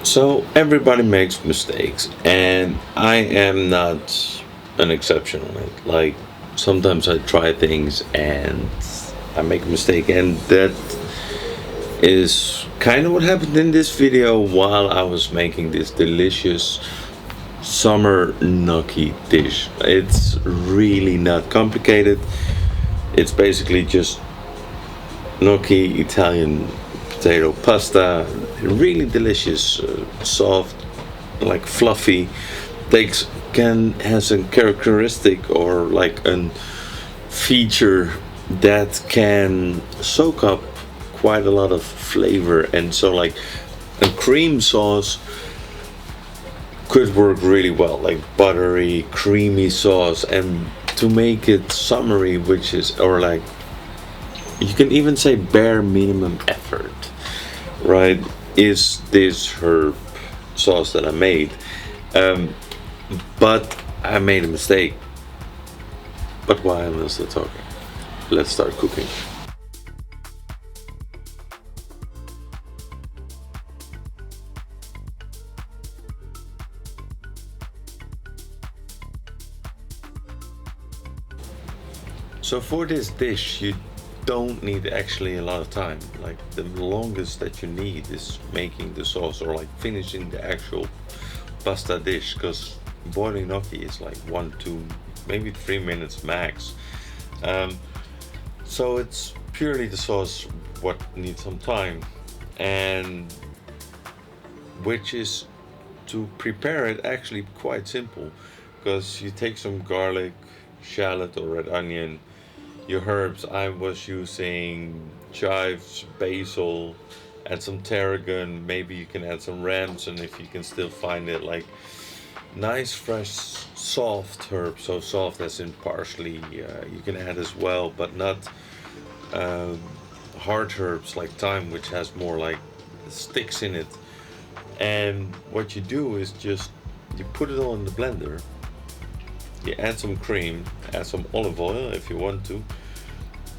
So everybody makes mistakes, and I am not an exception on it. Like sometimes I try things and I make a mistake, and that is kind of what happened in this video while I was making this delicious summer gnocchi dish. It's really not complicated. It's basically just gnocchi, Italian potato pasta, really delicious, soft, like fluffy. Takes can has a characteristic or like a feature that can soak up quite a lot of flavor, and so like a cream sauce could work really well, like buttery, creamy sauce, and to make it summery, which is or like you can even say bare minimum effort, right? Is this herb sauce that I made? Um, but I made a mistake. But why am I still talking? Let's start cooking. So for this dish, you don't need actually a lot of time. Like the longest that you need is making the sauce or like finishing the actual pasta dish, because boiling gnocchi is like 1, 2, maybe 3 minutes max. Um, so it's purely the sauce what needs some time, and which is to prepare it actually quite simple, because you take some garlic, shallot or red onion, your herbs. I was using chives, basil, and some tarragon. Maybe you can add some ramson if you can still find it. Like nice, fresh, soft herbs. So soft as in parsley. You can add as well, but not uh, hard herbs like thyme, which has more like sticks in it. And what you do is just you put it all in the blender. You add some cream, add some olive oil if you want to,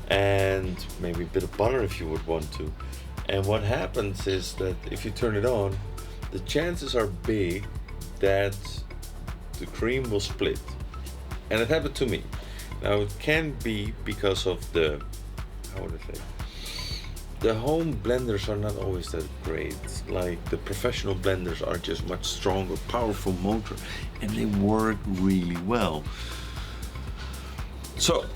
and maybe a bit of butter if you would want to. And what happens is that if you turn it on, the chances are big that the cream will split. And it happened to me. Now it can be because of the, how would I say, the home blenders are not always that great. Like the professional blenders are just much stronger, powerful motor, and they work really well. So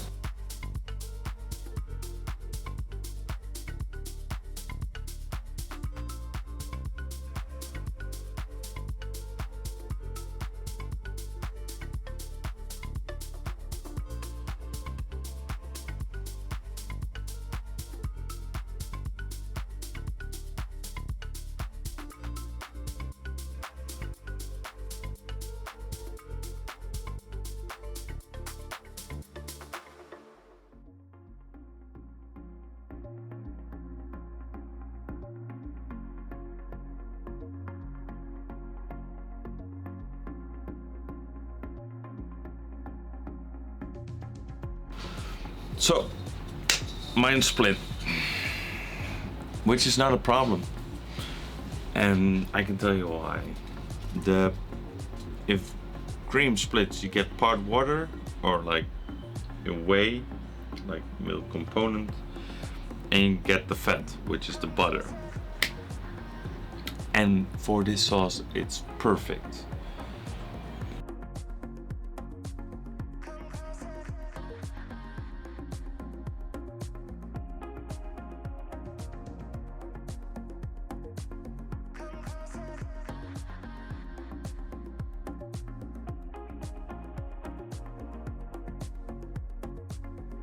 So mine split, which is not a problem, and I can tell you why. The if cream splits, you get part water or like a whey, like milk component, and you get the fat, which is the butter. And for this sauce, it's perfect.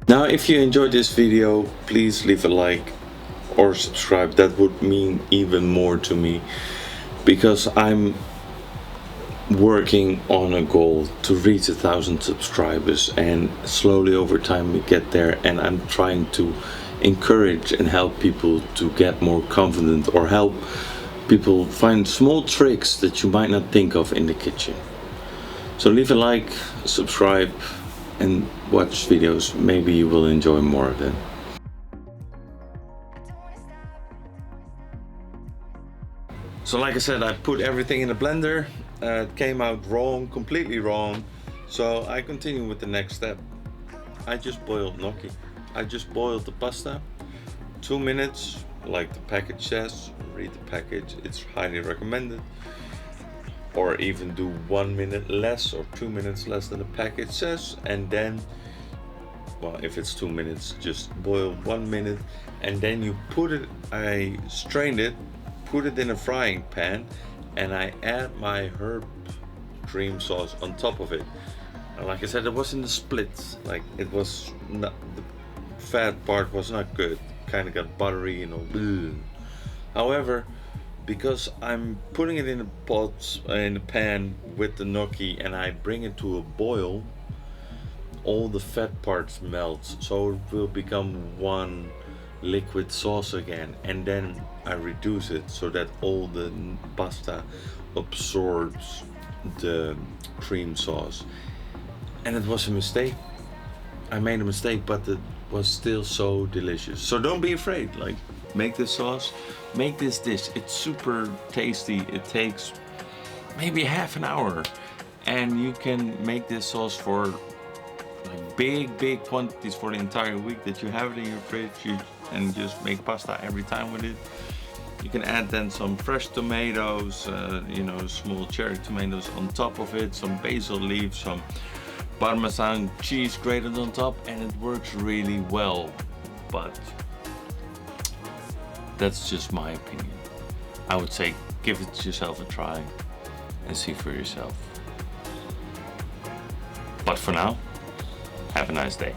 Now, if you enjoyed this video, please leave a like or subscribe. That would mean even more to me, because I'm working on a goal to reach 1,000 subscribers, and slowly over time we get there, and I'm trying to encourage and help people to get more confident, or help people find small tricks that you might not think of in the kitchen. So leave a like, subscribe, and watch videos. Maybe you will enjoy more of them. So like I said, I put everything in a blender. It came out wrong, completely wrong. So I continue with the next step. I just boiled gnocchi. I just boiled the pasta. 2 minutes, like the package says. Read the package, it's highly recommended. Or even do 1 minute less or 2 minutes less than the package says. And then, well, if it's 2 minutes, just boil 1 minute. And then you put it, I strained it, put it in a frying pan, and I add my herb cream sauce on top of it. And like I said, it wasn't a split. Like it was not, the fat part was not good. Kind of got buttery, you know. Ugh. However, because I'm putting it in a pot, in a pan with the gnocchi, and I bring it to a boil, all the fat parts melt, so it will become one liquid sauce again, and then I reduce it so that all the pasta absorbs the cream sauce. And it was a mistake. I made a mistake, but it was still so delicious. So don't be afraid. Like, make this sauce, make this dish. It's super tasty. It takes maybe half an hour, and you can make this sauce for like big quantities for the entire week that you have it in your fridge. And just make pasta every time with it. You can add then some fresh tomatoes, you know, small cherry tomatoes on top of it, some basil leaves, some Parmesan cheese grated on top, and it works really well. But that's just my opinion. I would say give it yourself a try and see for yourself. But for now, have a nice day.